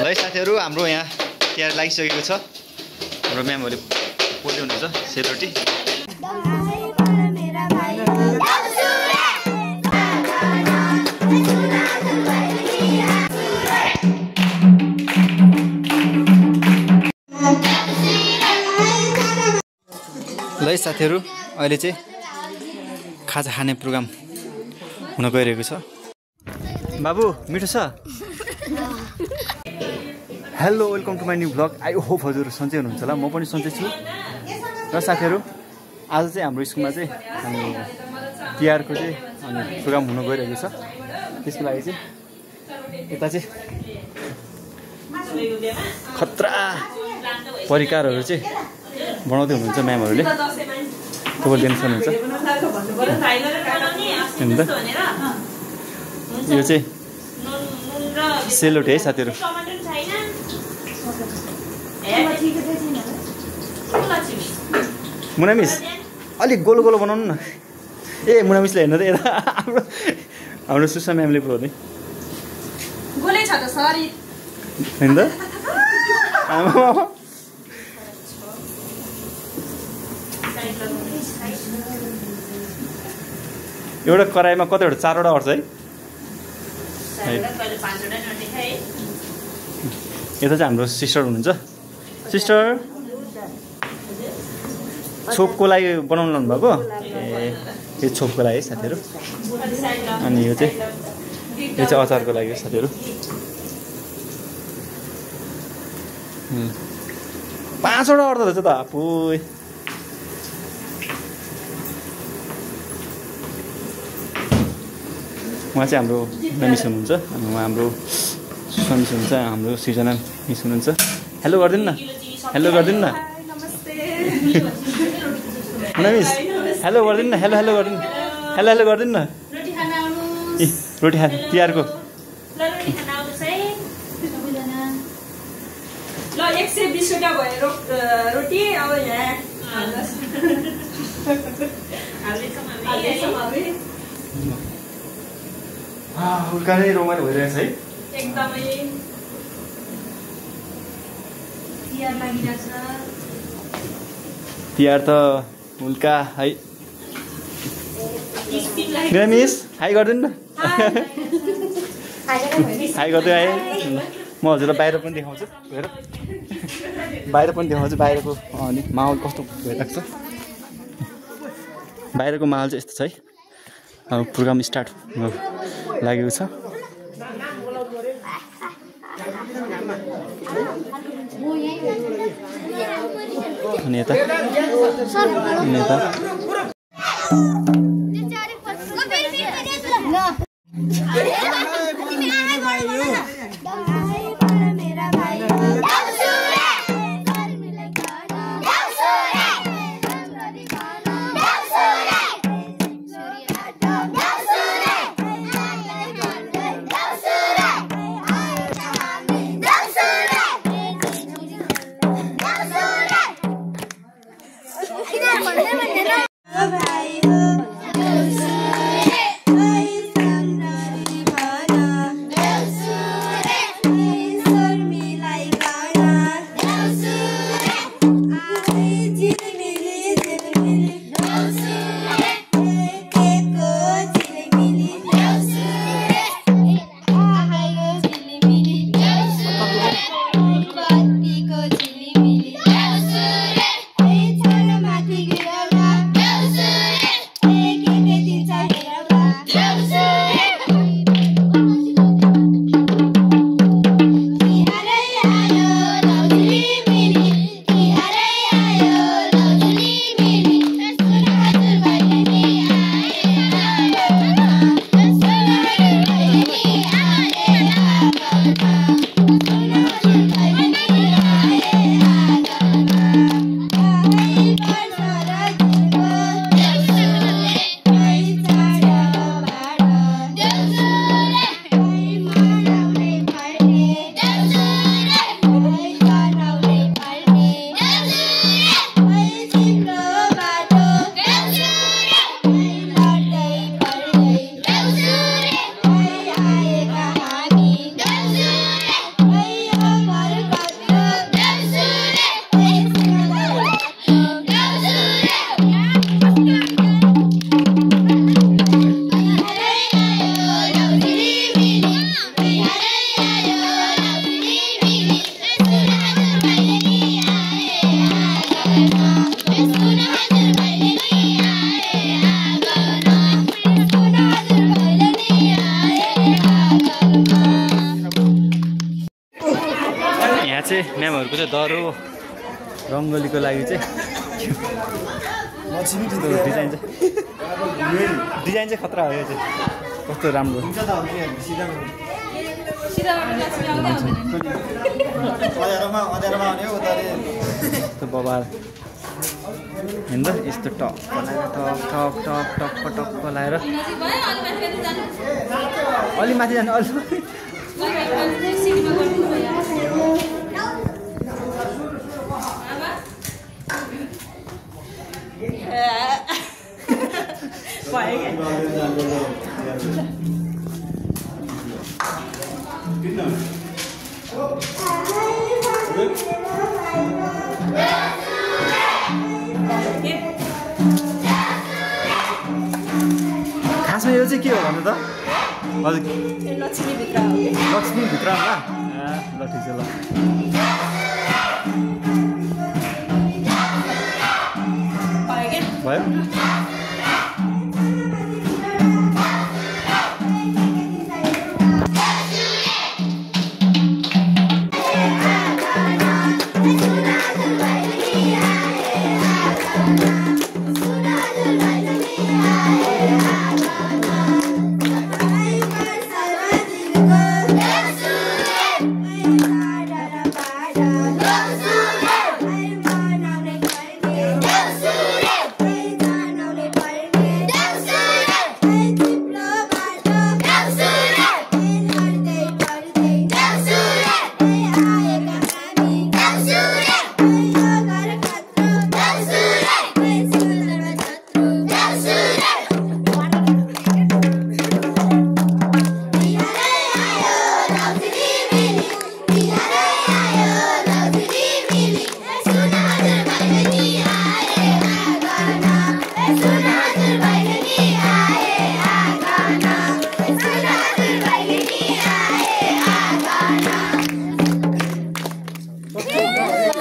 है साथीहरू, हाम्रो यहाँ तयारी लागिसकेको छ। हाम्रो म्यामहरूले पोल्दै हुनुहुन्छ सेलरोटी। ल है साथीहरू, अहिले चाहिँ खाजा खाने प्रोग्राम हुन गइरहेको छ। बाबु मिठो छ? Hello, welcome to my new blog. I hope हजुर सन्चै हुनुहुन्छ होला। म पनि सन्चै छु। र साथीहरू, आज चाहिँ हाम्रो स्कुलमा चाहिँ हामी तिहारको चाहिँ प्रोग्राम हुन गइरहेको छ। त्यसको लागि चाहिँ यता चाहिँ खतरा परिकारहरू चाहिँ बनाउँदै हुनुहुन्छ म्यामहरूले। तपाईँ देख्न सक्नुहुन्छ। यो चाहिँ सेलरोटी है साथीहरू। मुना मिस अलिक गोलो गोलो बनाउनु न। ए मुना मिसले हेर्नु त यता हाम्रो सुषमा म्यामले पुऱ्याउने गोलै छ त सरी हैन त। एउटा कराईमा कतिवटा 4वटा अट्छ है। यता चाहिँ हाम्रो सिस्टर हुनुहुन्छ। सिस्टर छोपको लागि बनाउनु लानु भएको? ए यो छोपको लागि है साथीहरू। अनि यो चाहिँ अचारको लागि हो साथीहरू। 5वटा अर्थ रहेछ त आफै। उहाँ चाहिँ हाम्रो मिस हुनुहुन्छ। अनि उहाँ हाम्रो सुषमा मिस हुनुहुन्छ। हाम्रो सृजना मिस हुनुहुन्छ। हेलो गरिदिनु न, हेलो गरिदिनु न मुना मिस। हेलो गरिदिनु न, हेलो हेलो गरिदिनु, हेलो हेलो गरिदिनु न। रोटी खा तिहारको। ल 120वटा भयो रोटी। अब यहाँ उल्का नै रमाइलो भइरहेछ है एकदमै। तिहार लागिरहेछ। तिहार त उल्का है। मेरा मिस हाई गरिदिनु न। हाई गर्दै आएँ। म हजुरलाई बाहिर पनि देखाउँछु। हेर बाहिर पनि देखाउँछु। बाहिरको अनि माहौल कस्तो भइरहेको छ। बाहिरको माहौल चाहिँ यस्तो छ है। अब प्रोग्राम स्टार्ट लागेको छ। अनि यता यहाँ चाहिँ म्यामहरूको चाहिँ दरो रङ्गोलीको लागि चाहिँ डिजाइन चाहिँ खतरा हो यो चाहिँ कस्तो राम्रो बबाल हेर्नु त यस्तो टक टक टक टक टक लाएर अलि माथि जानु अलि खासमा यो चाहिँ के हो भन्नु त हजुर लक्ष्मी भित्र होला ल ठिक छ ल भयो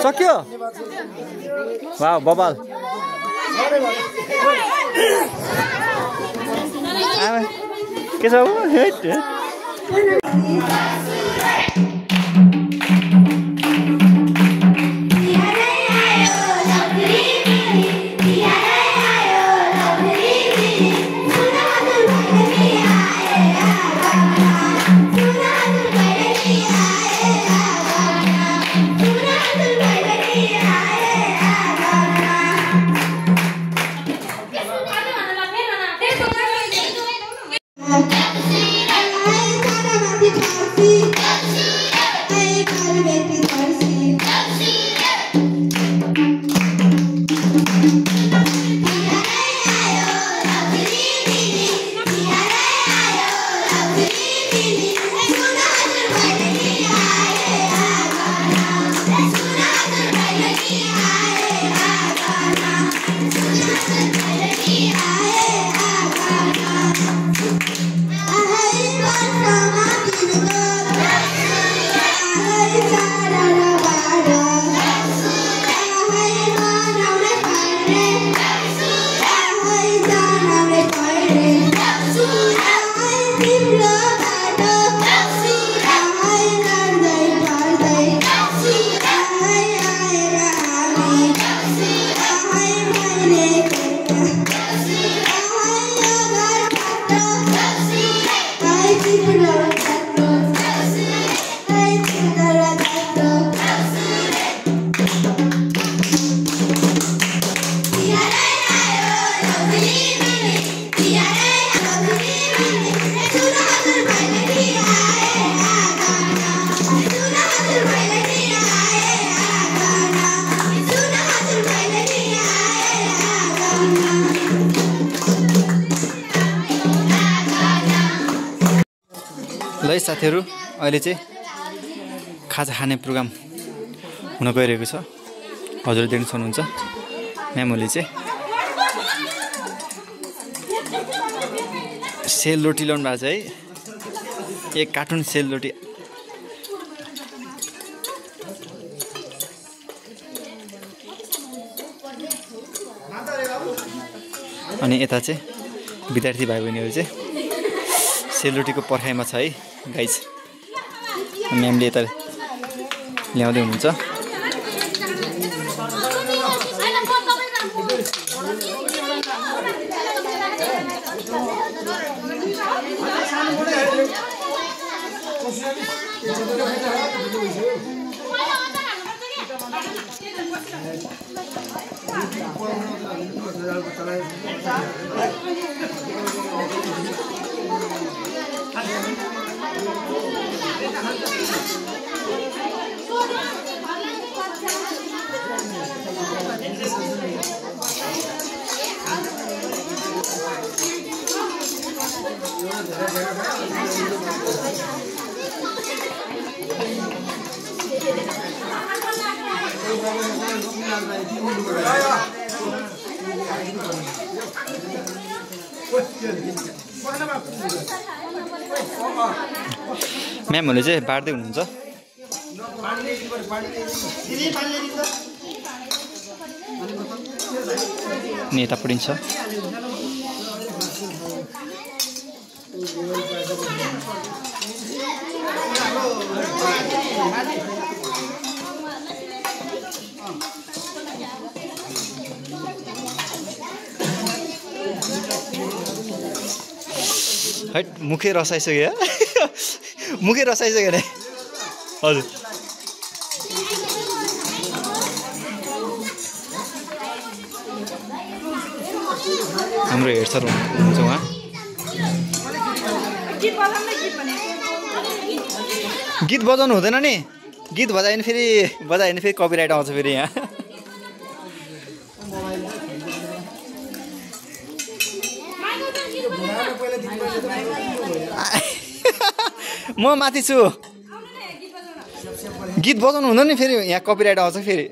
सक्यो वाह बबाल के छ ल साथीहरु अहिले चाहिँ खाजा खाने प्रोग्राम हुन गइरहेको छ हजुर देख्न सक्नुहुन्छ म्यामले चाहिँ सेलरोटी ल्याउनु भएको छ है एक कार्टुन सेलरोटी अनि यता चाहिँ विद्यार्थी भाइ बहिनीहरु चाहिँ सेलरोटीको पर्खाइमा छ है गाइस म्यामले यता ल्याउँदै हुनुहुन्छ। म्यामहरूले चाहिँ बाँड्दै हुनुहुन्छ। नेता पढिन्छ। हैट मुखै रसाइसक्यो मुखै रसाइसक्यो नि हजुर। हाम्रो हेडसर हुनुहुन्छ उहाँ। गीत बजाउनु हुँदैन नि, गीत बजायो भने फेरि कपिराइट आउँछ फेरि यहाँ। म माथि छु, गीत बजाउनु हुँदैन नि फेरि यहाँ कपिराइट आउँछ फेरि।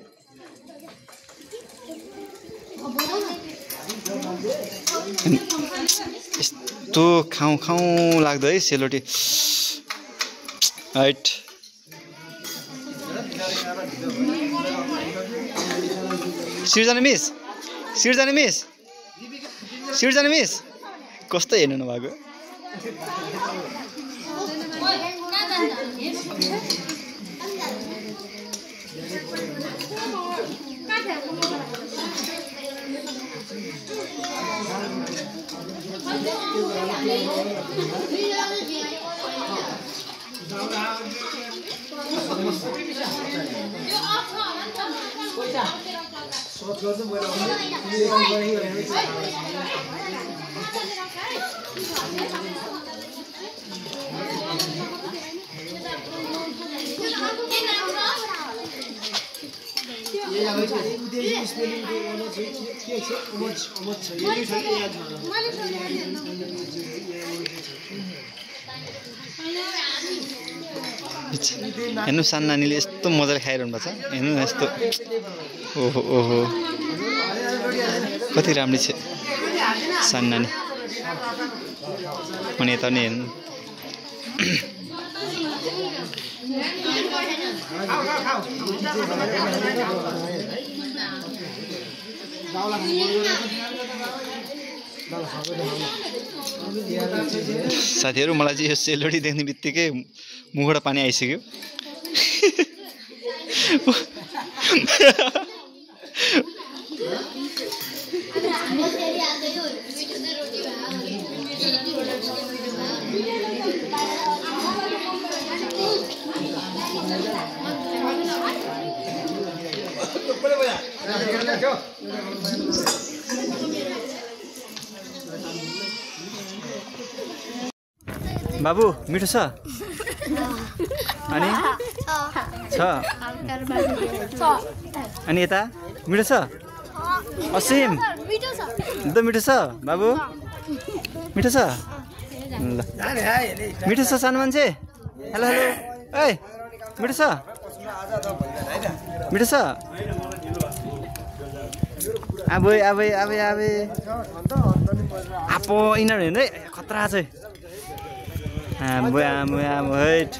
यस्तो खाउँ खाउँ लाग्दो है सेलरोटी। हाइट सिर्जना मिस कस्तो हेर्नु नभएको। हेर्नु सानो नानीले यस्तो मजाले खाइरहनु भएको छ। हेर्नु यस्तो ओहो ओहो कति राम्रो छ सानो नानी। अनि यता नि हेर्नु साथीहरू। मलाई चाहिँ यो सेलरोटी देख्ने बित्तिकै मुखबाट पानी आइसक्यो। बाबु मिठो छ अनि छ अनि यता मिठो छ असीम एकदम मिठो छ बाबु मिठो छ ल मिठो छ सानो मान्छे। हेलो हेलो ए मिठो छ मिठो छ आबै आबै आबै आबै आपो यिनीहरू हेर्नु है खतरा चाहिँ। आम्बो आम्बो आम्बो हैट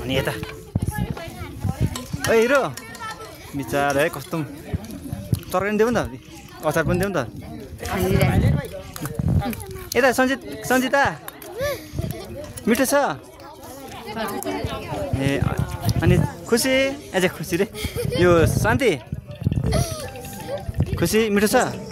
अनि यता ओ हिरो बिचारा है कस्तो तरकारी देऊ नि त अचार पनि देऊ नि त। यता सञ्जिता मिठो छ ए अनि खुसी एज खुसी रे यो शान्ति खुसी मिठो छ